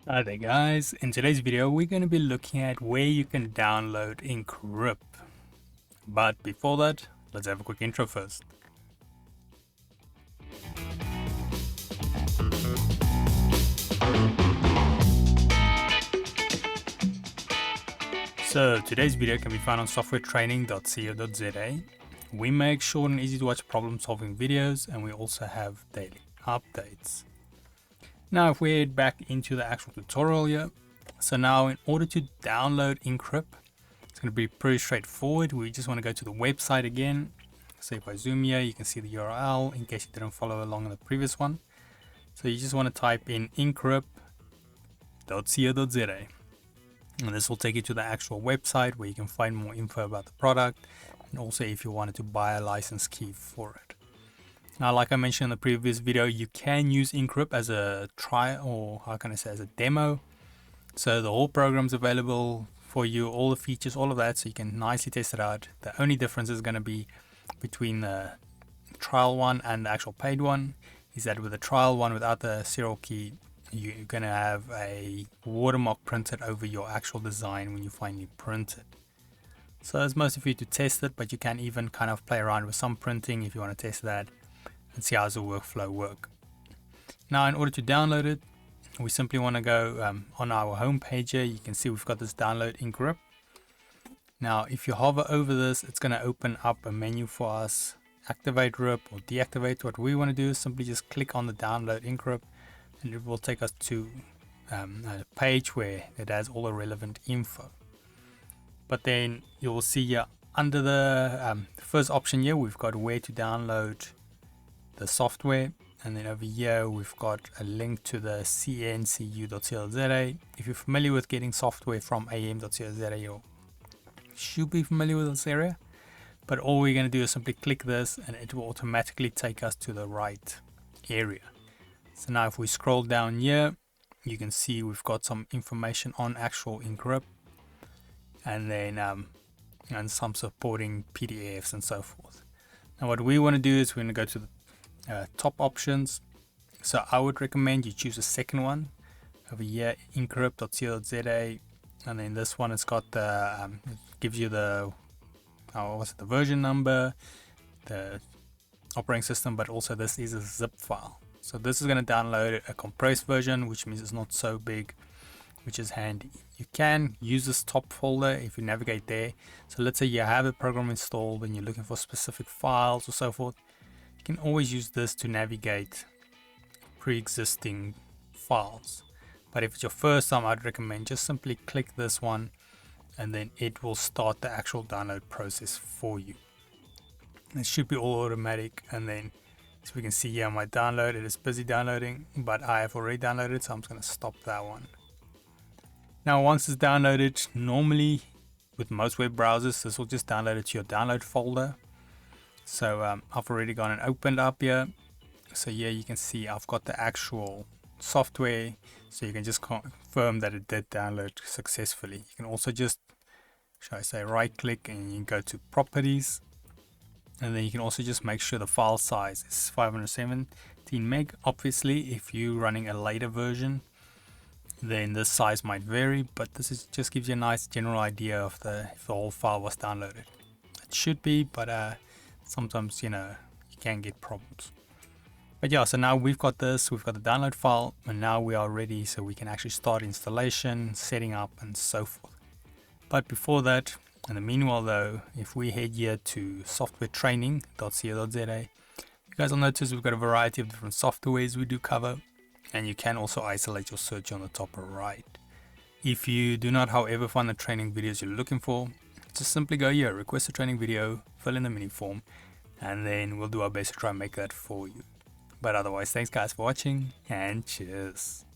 Hi there guys, in today's video we're going to be looking at where you can download InkRIP. But before that, let's have a quick intro first. So today's video can be found on softwaretraining.co.za. We make short and easy to watch problem solving videos, and we also have daily updates. Now if we head back into the actual tutorial here, so now in order to download InkRIP, it's going to be pretty straightforward. We just want to go to the website again. So if I zoom here, you can see the URL in case you didn't follow along in the previous one. So you just want to type in inkrip.co.za, and this will take you to the actual website where you can find more info about the product, and also if you wanted to buy a license key for it. Now, like I mentioned in the previous video, you can use InkRIP as a trial, or how can I say, as a demo. So the whole program's available for you, all the features, all of that, so you can nicely test it out. The only difference is going to be between the trial one and the actual paid one is that with the trial one without the serial key, you're going to have a watermark printed over your actual design when you finally print it. So it's mostly for you to test it, but you can even kind of play around with some printing if you want to test that and see how the workflow work. Now in order to download it, we simply want to go on our home page here. You can see we've got this download InkRIP. Now if you hover over this, it's going to open up a menu for us, activate RIP or deactivate. What we want to do is simply just click on the download InkRIP, and it will take us to a page where it has all the relevant info. But then you will see here under the first option here, we've got where to download the software, and then over here we've got a link to the cncu.co.za. If you're familiar with getting software from am.co.za, you should be familiar with this area. But all we're going to do is simply click this, and it will automatically take us to the right area. So now if we scroll down here, you can see we've got some information on actual InkRIP, and then and some supporting PDFs and so forth. Now what we want to do is we're going to go to the top options. So I would recommend you choose the second one over here, inkrip.co.za, and then this one has got the it gives you the the version number, the operating system, but also this is a zip file. So this is going to download a compressed version, which means it's not so big, which is handy. You can use this top folder if you navigate there. So let's say you have the program installed and you're looking for specific files or so forth. You can always use this to navigate pre-existing files. But if it's your first time, I'd recommend just simply click this one, and then it will start the actual download process for you. It should be all automatic, and then as we can see here on my download, it is busy downloading, but I have already downloaded, so I'm just going to stop that one. Now once it's downloaded, normally with most web browsers, this will just download it to your download folder. So I've already gone and opened up here. So here you can see I've got the actual software, so you can just confirm that it did download successfully. You can also just, shall I say, right click and you can go to properties, and then you can also just make sure the file size is 517 meg. Obviously if you're running a later version, then the size might vary, but this is just gives you a nice general idea of if the whole file was downloaded. It should be, but sometimes you can get problems. But yeah, so now we've got this, we've got the download file, and now we are ready, so we can actually start installation, setting up, and so forth. But before that, in the meanwhile though, if we head here to softwaretraining.co.za, you guys will notice we've got a variety of different softwares we do cover, and you can also isolate your search on the top right. If you do not, however, find the training videos you're looking for, just simply go here, request a training video, fill in the mini form, and then we'll do our best to try and make that for you. But otherwise, thanks guys for watching, and cheers.